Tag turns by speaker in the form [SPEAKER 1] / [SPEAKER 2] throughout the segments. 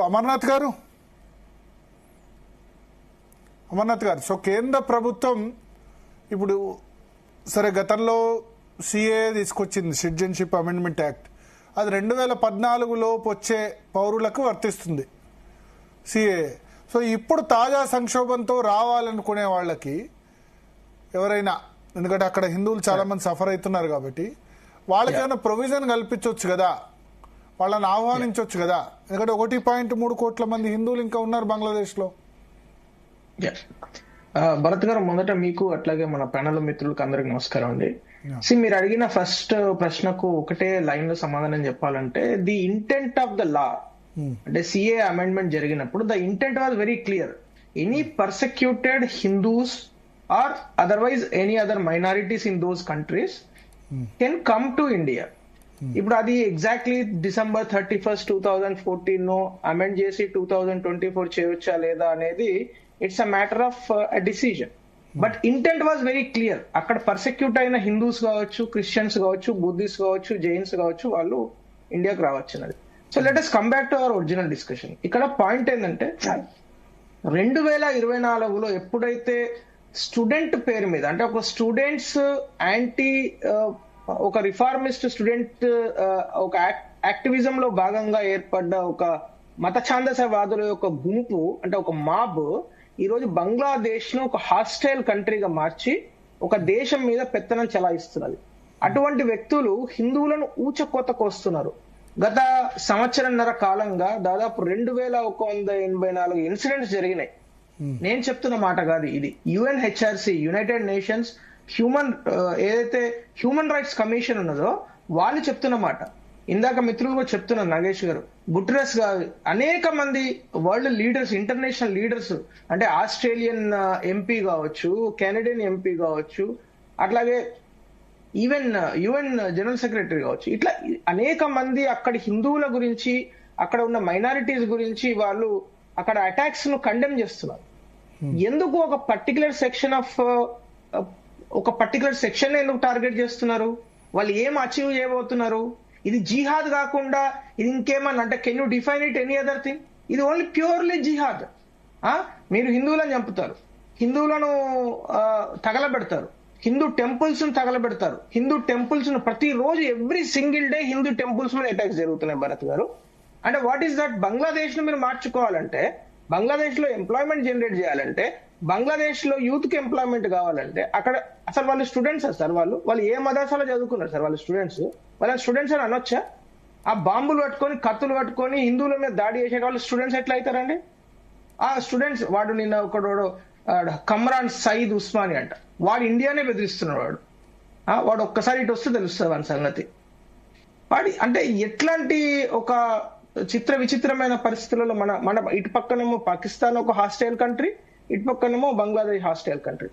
[SPEAKER 1] అమర్నాథ్ గారు సో కేంద్ర ప్రభుత్వం ఇప్పుడు సరే గతంలో సిఏ తీసుకొచ్చింది, సిటిజన్షిప్ అమెండ్మెంట్ యాక్ట్. అది 2014లోపు వచ్చే పౌరులకు వర్తిస్తుంది సిఏ. సో ఇప్పుడు తాజా సంక్షోభంతో రావాలనుకునే వాళ్ళకి ఎవరైనా, ఎందుకంటే అక్కడ హిందువులు చాలా మంది సఫర్ అవుతున్నారు కాబట్టి వాళ్ళకి ఏమైనా ప్రొవిజన్ కల్పించవచ్చు కదా, వాళ్ళని ఆహ్వానించవచ్చు కదా. ఎందుకంటే 1.3 కోట్ల మంది హిందువులు ఇంకా ఉన్నారు బంగ్లాదేశ్లో.
[SPEAKER 2] భరత్ గారు, మొదట మీకు అట్లాగే మన ప్యానల్ మిత్రులకు అందరికి నమస్కారం అండి. మీరు అడిగిన ఫస్ట్ ప్రశ్నకు ఒకటే లైన్ లో సమాధానం చెప్పాలంటే, the intent of the law అంటే సిఏ అమెండ్మెంట్ జరిగినప్పుడు the intent was very clear. Any persecuted Hindus or otherwise any other minorities in those countries can come to India. ఇప్పుడు అది ఎగ్జాక్ట్లీ December 31st, 2014 అమెండ్ చేసి 2024 చేయవచ్చా లేదా అనేది it's a matter of decision. But intent was very clear. అక్కడ పర్సెక్యూట్ అయిన Hindus కావచ్చు, Christians కావచ్చు, బుద్ధిస్ట్ కావచ్చు, జైన్స్ కావచ్చు, వాళ్ళు ఇండియాకి రావచ్చు అన్నది. So let us come back to our original discussion. ఇక్కడ పాయింట్ ఏంటంటే 2024లో ఎప్పుడైతే స్టూడెంట్ పేరు మీద, అంటే ఒక స్టూడెంట్స్ యాంటీ, ఒక రిఫార్మిస్ట్ స్టూడెంట్ ఒక యాక్టివిజం లో భాగంగా ఏర్పడ్డ ఒక మత ఛాందసవాదుల యొక్క గుంపు, అంటే ఒక మాబ్ ఈ రోజు బంగ్లాదేశ్ ను ఒక హాస్టైల్ కంట్రీగా మార్చి ఒక దేశం మీద పెత్తనం చెలాయిస్తున్నది. అటువంటి వ్యక్తులు హిందువులను ఊచకోతకు వస్తున్నారు. గత సంవత్సరంన్నర కాలంగా దాదాపు 2184 ఇన్సిడెంట్స్ జరిగినాయి. నేను చెప్తున్న మాట కాదు ఇది. UNHRC, యునైటెడ్ నేషన్స్ ఏదైతే హ్యూమన్ రైట్స్ కమిషన్ ఉన్నదో వాళ్ళు చెప్తున్న మాట. ఇందాక మిత్రులు కూడా చెప్తున్నారు, నాగేష్ గారు, గుటెరస్ గారు, అనేక మంది వరల్డ్ లీడర్స్, ఇంటర్నేషనల్ లీడర్స్, అంటే ఆస్ట్రేలియన్ ఎంపీ కావచ్చు, కెనడియన్ ఎంపీ కావచ్చు, అట్లాగే ఈవెన్ UN జనరల్ సెక్రటరీ కావచ్చు, ఇట్లా అనేక మంది అక్కడ హిందువుల గురించి, అక్కడ ఉన్న మైనారిటీస్ గురించి వాళ్ళు అక్కడ అటాక్స్ ను కండెమ్ చేస్తున్నారు. ఎందుకు ఒక పర్టికులర్ సెక్షన్ ఎందుకు టార్గెట్ చేస్తున్నారు? వాళ్ళు ఏం అచీవ్ చేయబోతున్నారు? ఇది జిహాద్ కాకుండా ఇది ఇంకేమన్నా అంటే, can you define it any other thing? ఇది ఓన్లీ ప్యూర్లీ జిహాద్. మీరు హిందువులను చంపుతారు, హిందువులను తగలబెడతారు, హిందూ టెంపుల్స్ ను తగలబెడతారు, హిందూ టెంపుల్స్ ను ప్రతిరోజు every single day Hindu temples మీద అటాక్స్ జరుగుతున్నాయి. భరత్ గారు, అంటే వాట్ ఈస్ దట్? బంగ్లాదేశ్ ను మీరు మార్చుకోవాలంటే, బంగ్లాదేశ్ లో ఎంప్లాయ్మెంట్ జనరేట్ చేయాలంటే, బంగ్లాదేశ్ లో యూత్ కి ఎంప్లాయ్మెంట్ కావాలంటే, అక్కడ అసలు వాళ్ళు స్టూడెంట్స్ సార్, వాళ్ళు ఏ మదర్సాలో చదువుకున్నారు సార్? వాళ్ళు స్టూడెంట్స్ అని అనొచ్చా? ఆ బాంబులు పట్టుకొని, కత్తులు పట్టుకొని హిందువుల మీద దాడి చేసే వాళ్ళు స్టూడెంట్స్ ఎట్లా అవుతారండి? ఆ స్టూడెంట్స్, వాడు నిన్న ఒకడు కమ్రాన్ సయీద్ ఉస్మాని అంట, వాడు ఇండియానే బెదిరిస్తున్నాడు. వాడు ఒక్కసారి ఇటు వస్తే తెలుస్తుంది వాడి సంగతి. వాడి అంటే ఎట్లాంటి ఒక విచిత్రమైన పరిస్థితులలో మన ఇటు పక్కనేమో పాకిస్తాన్ ఒక హాస్టైల్ కంట్రీ, ఇటు పక్కనేమో బంగ్లాదేశ్ హాస్టైల్ కంట్రీ.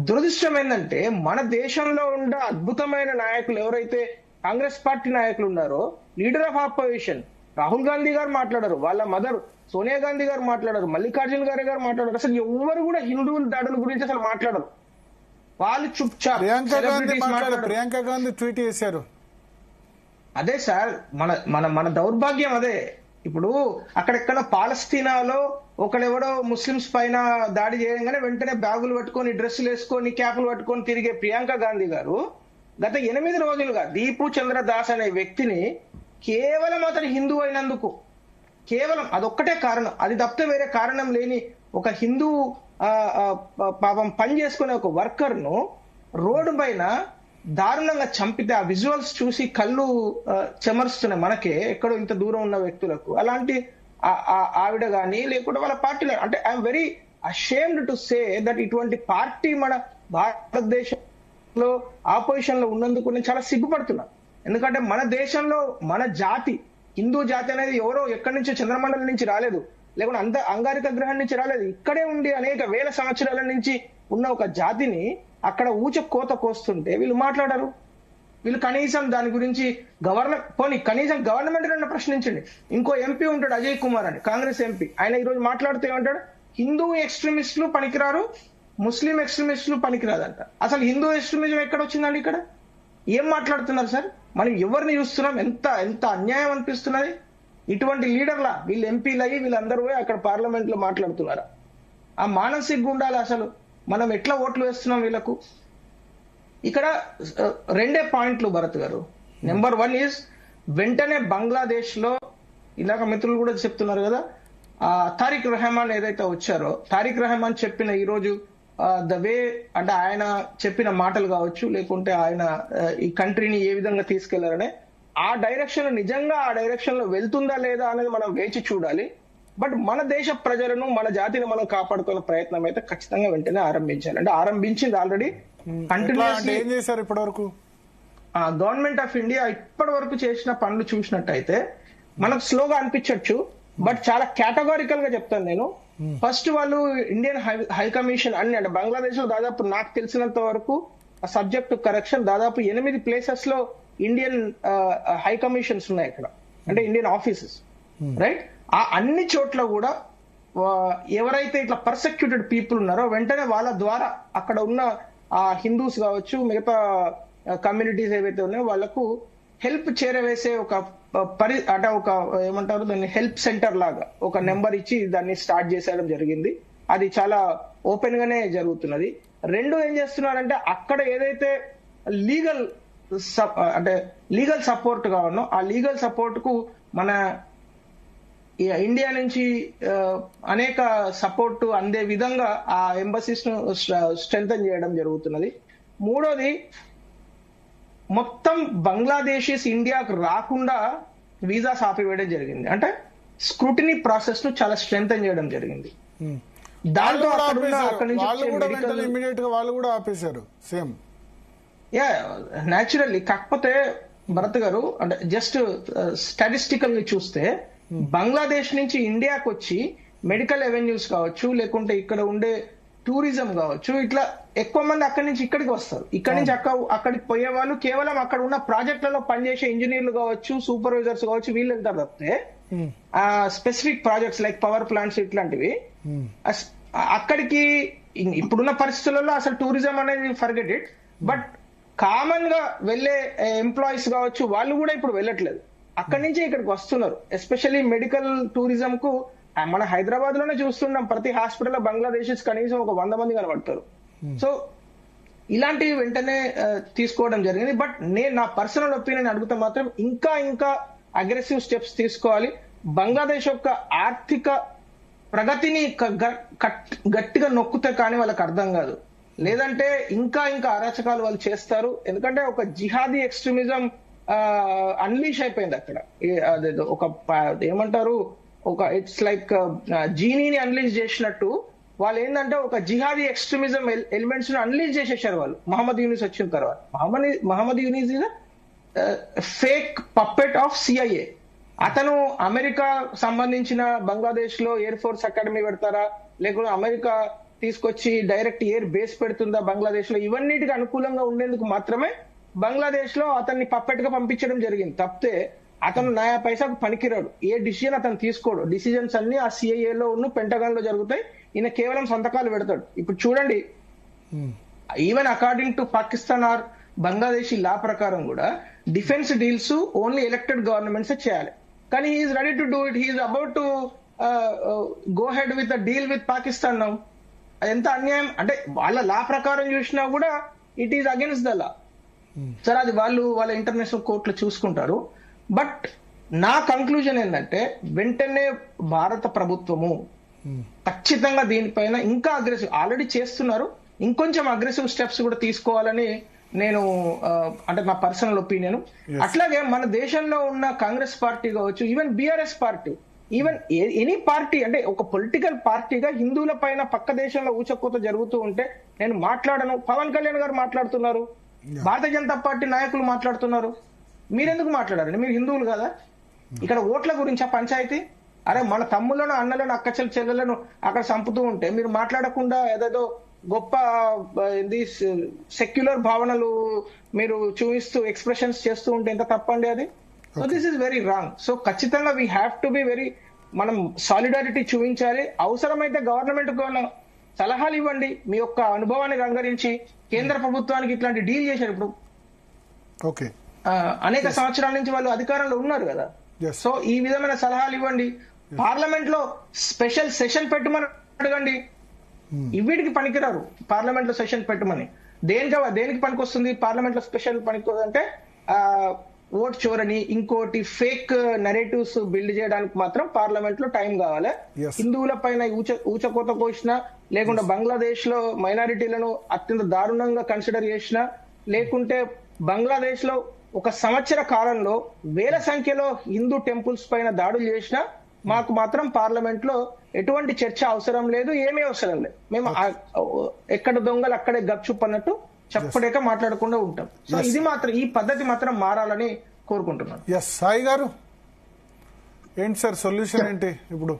[SPEAKER 2] దురదృష్టం ఏంటంటే, మన దేశంలో ఉన్న అద్భుతమైన నాయకులు ఎవరైతే కాంగ్రెస్ పార్టీ నాయకులు ఉన్నారో, leader of opposition Rahul Gandhi గారు మాట్లాడారు, వాళ్ళ మదర్ సోనియా గాంధీ గారు మాట్లాడారు, మల్లికార్జున గారు మాట్లాడారు. అసలు ఎవరు కూడా హిందువుల దాడుల గురించి అసలు మాట్లాడరు. వాళ్ళు చుప్చాప్.
[SPEAKER 1] ప్రియాంక గాంధీ ట్వీట్ చేశారు.
[SPEAKER 2] అదే సార్, మన దౌర్భాగ్యం అదే. ఇప్పుడు అక్కడెక్కడ పాలస్తీనాలో ఒకడెవడో ముస్లిమ్స్ పైన దాడి చేయగానే వెంటనే బ్యాగులు పట్టుకొని, డ్రెస్సులు వేసుకొని, క్యాపులు పట్టుకొని తిరిగే ప్రియాంక గాంధీ గారు గత 8 రోజులుగా దీపు చంద్రదాస్ అనే వ్యక్తిని కేవలం అతను హిందూ అయినందుకు, కేవలం అదొక్కటే కారణం, అది తప్పితే వేరే కారణం లేని ఒక హిందూ పాపం పని చేసుకునే ఒక వర్కర్ ను రోడ్డు పైన దారుణంగా చంపితే ఆ విజువల్స్ చూసి కళ్ళు చెమరుస్తున్నాయి మనకే, ఎక్కడో ఇంత దూరం ఉన్న వ్యక్తులకు. అలాంటి ఆవిడ గాని లేకుంటే వాళ్ళ పార్టీలో, అంటే I'm very ashamed to say that ఇటువంటి పార్టీ మన భారతదేశంలో ఆపోజిషన్ లో ఉన్నందుకు నేను చాలా సిగ్గుపడుతున్నాను. ఎందుకంటే మన దేశంలో మన జాతి, హిందూ జాతి అనేది ఎవరో ఎక్కడి నుంచో చంద్రమండలం నుంచి రాలేదు, లేకుంటే అంగారిక గ్రహం నుంచి రాలేదు. ఇక్కడే ఉండి అనేక వేల సంవత్సరాల నుంచి ఉన్న ఒక జాతిని అక్కడ ఊచ కోత కోస్తుంటే వీళ్ళు మాట్లాడరు. వీళ్ళు కనీసం దాని గురించి కనీసం గవర్నమెంట్ ప్రశ్నించండి. ఇంకో ఎంపీ ఉంటాడు అజయ్ కుమార్ అని, కాంగ్రెస్ ఎంపీ, ఆయన ఈ రోజు మాట్లాడుతూ ఏమంటాడు, హిందూ ఎక్స్ట్రీమిస్టులు పనికిరారు, ముస్లిం ఎక్స్ట్రీమిస్టులు పనికిరాదంట. అసలు హిందూ ఎక్స్ట్రీమిజం ఎక్కడ వచ్చిందండి? ఇక్కడ ఏం మాట్లాడుతున్నారు సార్? మనం ఎవరిని చూస్తున్నాం? ఎంత అన్యాయం అనిపిస్తున్నది. ఇటువంటి లీడర్లా వీళ్ళు ఎంపీలు అయ్యి వీళ్ళందరూ పోయి అక్కడ పార్లమెంట్ లో మాట్లాడుతున్నారా? ఆ మానసిక ఉండాలి అసలు. మనం ఎట్లా ఓట్లు వేస్తున్నాం వీళ్ళకు? ఇక్కడ రెండే పాయింట్లు భరత్ గారు. నెంబర్ 1 ఈజ్ వెంటనే బంగ్లాదేశ్ లో ఇలాగ మిత్రులు కూడా చెప్తున్నారు కదా, తారిక్ రెహమాన్ ఏదైతే వచ్చారో, తారిక్ రెహమాన్ చెప్పిన ఈరోజు ద వే అంటే ఆయన చెప్పిన మాటలు కావచ్చు, లేకుంటే ఆయన ఈ కంట్రీని ఏ విధంగా తీసుకెళ్లారనే ఆ డైరెక్షన్ నిజంగా ఆ డైరెక్షన్ లో వెళ్తుందా లేదా అనేది మనం వేచి చూడాలి. బట్ మన దేశ ప్రజలను, మన జాతిని మనం కాపాడుకునే ప్రయత్నం అయితే ఖచ్చితంగా వెంటనే ఆరంభించాలి. అంటే ఆరంభించింది ఆల్రెడీ.
[SPEAKER 1] ఏం చేశారు ఇప్పటి వరకు?
[SPEAKER 2] గవర్నమెంట్ ఆఫ్ ఇండియా ఇప్పటి వరకు చేసిన పనులు చూసినట్టయితే మనకు స్లోగా అనిపించవచ్చు, బట్ చాలా కేటగారికల్ గా చెప్తాను నేను. ఫస్ట్ వాళ్ళు ఇండియన్ హై కమిషన్ అన్ని, అంటే బంగ్లాదేశ్ లో దాదాపు నాకు తెలిసినంత వరకు సబ్జెక్ట్ కరెక్షన్ దాదాపు 8 ప్లేసెస్ లో ఇండియన్ హై కమిషన్స్ ఉన్నాయి ఇక్కడ, అంటే ఇండియన్ ఆఫీసెస్, రైట్? ఆ అన్ని చోట్ల కూడా ఎవరైతే ఇట్లా పర్సెక్యూటెడ్ పీపుల్ ఉన్నారో వెంటనే వాళ్ళ ద్వారా అక్కడ ఉన్న హిందూస్ కావచ్చు, మిగతా కమ్యూనిటీస్ ఏవైతే ఉన్నాయో వాళ్లకు హెల్ప్ చేరవేసే ఒక అంటే ఒక ఏమంటారు దాన్ని, హెల్ప్ సెంటర్ లాగా ఒక నెంబర్ ఇచ్చి దాన్ని స్టార్ట్ చేసేయడం జరిగింది. అది చాలా ఓపెన్ గానే జరుగుతున్నది. రెండు ఏం చేస్తున్నారంటే అక్కడ ఏదైతే లీగల్ అంటే లీగల్ సపోర్ట్ కావాలో ఆ లీగల్ సపోర్ట్ కు మన ఇండియా నుంచి అనేక సపోర్ట్ అందే విధంగా ఆ ఎంబసీస్ ను స్ట్రెంథన్ చేయడం జరుగుతున్నది. మూడోది, మొత్తం బంగ్లాదేశీస్ ఇండియాకు రాకుండా వీసాస్ ఆపివేయడం జరిగింది. అంటే స్క్రూటినీ ప్రాసెస్ ను చాలా స్ట్రెంథన్ చేయడం జరిగింది. దాంతో అక్కడి నుంచి
[SPEAKER 1] వాళ్ళు కూడా ఆపేశారు సేమ్.
[SPEAKER 2] న్యాచురల్లీ. కాకపోతే భరత్ గారు, అంటే జస్ట్ స్టాటిస్టికల్ గా చూస్తే బంగ్లాదేశ్ నుంచి ఇండియాకు వచ్చి మెడికల్ అవెన్యూస్ కావచ్చు, లేకుంటే ఇక్కడ ఉండే టూరిజం కావచ్చు, ఇట్లా ఎక్కువ మంది అక్కడి నుంచి ఇక్కడికి వస్తారు. ఇక్కడి నుంచి అక్కడికి పోయే వాళ్ళు కేవలం అక్కడ ఉన్న ప్రాజెక్టులలో పనిచేసే ఇంజనీర్లు కావచ్చు, సూపర్వైజర్స్ కావచ్చు, వీళ్ళు వెళ్తారు తప్పితే ఆ specific projects like power plants ఇట్లాంటివి అక్కడికి ఇప్పుడున్న పరిస్థితులలో అసలు టూరిజం అనేది ఫర్గెట్ ఇట్. బట్ కామన్ గా వెళ్లే ఎంప్లాయీస్ కావచ్చు, వాళ్ళు కూడా ఇప్పుడు వెళ్ళట్లేదు, అక్కడి నుంచి ఇక్కడికి వస్తున్నారు. ఎస్పెషల్లీ మెడికల్ టూరిజం కు మన హైదరాబాద్ లోనే చూస్తున్నాం, ప్రతి హాస్పిటల్ లో బంగ్లాదేశీస్ కనీసం ఒక 100 మంది కనబడతారు. సో ఇలాంటివి వెంటనే తీసుకోవడం జరిగింది. బట్ నేను నా పర్సనల్ ఒపీనియన్ అడుగుతా మాత్రం ఇంకా అగ్రెసివ్ స్టెప్స్ తీసుకోవాలి. బంగ్లాదేశ్ యొక్క ఆర్థిక ప్రగతిని గట్టిగా నొక్కుతే కానీ వాళ్ళకి అర్థం కాదు. లేదంటే ఇంకా అరాచకాలు వాళ్ళు చేస్తారు. ఎందుకంటే ఒక జిహాదీ ఎక్స్ట్రీమిజం అన్లీష్ అయిపోయింది అక్కడ. ఒక ఏమంటారు, ఒక ఇట్స్ లైక్ జీనీని అన్లీష్ చేసినట్టు వాళ్ళు ఏంటంటే ఒక జిహాదీ ఎక్స్ట్రీమిజం ఎలిమెంట్స్ ను అన్లీష్ చేసేసారు వాళ్ళు మహమ్మద్ యూనిస్ వచ్చిన తర్వాత. Muhammad Yunus is fake puppet of CIA. అతను అమెరికా సంబంధించిన బంగ్లాదేశ్ లో ఎయిర్ ఫోర్స్ అకాడమీ పెడతారా, లేకుంటే అమెరికా తీసుకొచ్చి డైరెక్ట్ ఎయిర్ బేస్ పెడుతుందా బంగ్లాదేశ్ లో, ఇవన్నిటికి అనుకూలంగా ఉండేందుకు మాత్రమే బంగ్లాదేశ్ లో అతన్ని పప్పెట్ గా పంపించడం జరిగింది. తప్పితే అతను నయా పైసాకు పనికిరాడు. ఏ డిసిజన్ అతను తీసుకోడు. డిసిజన్స్ అన్ని ఆ సిఐఏలో ఉన్న పెంటగాన్ లో జరుగుతాయి. ఈయన కేవలం సంతకాలు పెడతాడు. ఇప్పుడు చూడండి, even according to Pakistan or Bangladeshi law ప్రకారం కూడా defence deals only elected governments చేయాలి. కానీ he's ready to do it. He's about to go head with deal with Pakistan now. ఎంత అన్యాయం అంటే, వాళ్ళ లా ప్రకారం చూసినా కూడా it is against the law. సరే, అది వాళ్ళ ఇంటర్నేషనల్ కోర్టులో చూసుకుంటారు. బట్ నా కంక్లూజన్ ఏంటంటే వెంటనే భారత ప్రభుత్వము ఖచ్చితంగా దీనిపైన ఇంకా అగ్రెసివ్, ఆల్రెడీ చేస్తున్నారు, ఇంకొంచెం అగ్రెసివ్ స్టెప్స్ కూడా తీసుకోవాలని నేను అంటే నా పర్సనల్ ఒపీనియన్. అట్లాగే మన దేశంలో ఉన్న కాంగ్రెస్ పార్టీ కావచ్చు, even BRS party, even any party, అంటే ఒక పొలిటికల్ పార్టీగా హిందువుల పైన పక్క దేశంలో ఊచకోత జరుగుతూ ఉంటే నేను మాట్లాడను. పవన్ కళ్యాణ్ గారు మాట్లాడుతున్నారు, భారతీయ జనతా పార్టీ నాయకులు మాట్లాడుతున్నారు. మీరెందుకు మాట్లాడారండి? మీరు హిందువులు కదా. ఇక్కడ ఓట్ల గురించా పంచాయతీ? అరే, మన తమ్ములను, అన్నలను, అక్క చెల్లెలను అక్కడ చంపుతూ ఉంటే మీరు మాట్లాడకుండా ఏదేదో గొప్ప సెక్యులర్ భావనలు మీరు చూపిస్తూ ఎక్స్ప్రెషన్స్ చేస్తూ ఉంటే ఎంత తప్పండి అది. So this is very wrong. So ఖచ్చితంగా we have to be very, మనం సాలిడారిటీ చూపించాలి. అవసరమైతే గవర్నమెంట్ సలహాలు ఇవ్వండి, మీ యొక్క అనుభవాన్ని రంగరించి. కేంద్ర ప్రభుత్వానికి ఇట్లాంటి డీల్ చేశారు. ఇప్పుడు
[SPEAKER 1] ఓకే,
[SPEAKER 2] అనేక సంవత్సరాల నుంచి వాళ్ళు అధికారంలో ఉన్నారు కదా.
[SPEAKER 1] Yes.
[SPEAKER 2] సో ఈ విధమైన సలహాలు ఇవ్వండి. పార్లమెంట్ లో స్పెషల్ సెషన్ పెట్టమని అడగండి. వీటికి పనికిరారు పార్లమెంట్ లో సెషన్ పెట్టమని. దేనికి పనికొస్తుంది పార్లమెంట్ లో స్పెషల్ పనికి? ఓట్ చోరని ఇంకోటి ఫేక్ నరేటివ్స్ బిల్డ్ చేయడానికి మాత్రం పార్లమెంట్ లో టైం కావాలి.
[SPEAKER 1] Yes.
[SPEAKER 2] హిందువుల పైన ఊచకోత కోసినా, లేకుంటే బంగ్లాదేశ్ లో మైనారిటీలను అత్యంత దారుణంగా కన్సిడర్ చేసినా, లేకుంటే బంగ్లాదేశ్ లో ఒక సంవత్సర కాలంలో వేల సంఖ్యలో హిందూ టెంపుల్స్ పైన దాడులు చేసినా మాకు మాత్రం పార్లమెంట్ లో ఎటువంటి చర్చ అవసరం లేదు, ఏమీ అవసరం లేదు. మేము ఎక్కడ దొంగలు అక్కడే గప్చుప్ అన్నట్టు చెప్పలేక మాట్లాడకుండా ఉంటాం. సో ఇది మాత్రం, ఈ పద్ధతి మాత్రం మారాలని కోరుకుంటున్నాను.
[SPEAKER 1] సాయి గారు ఏంటి సార్ సొల్యూషన్ ఏంటి ఇప్పుడు?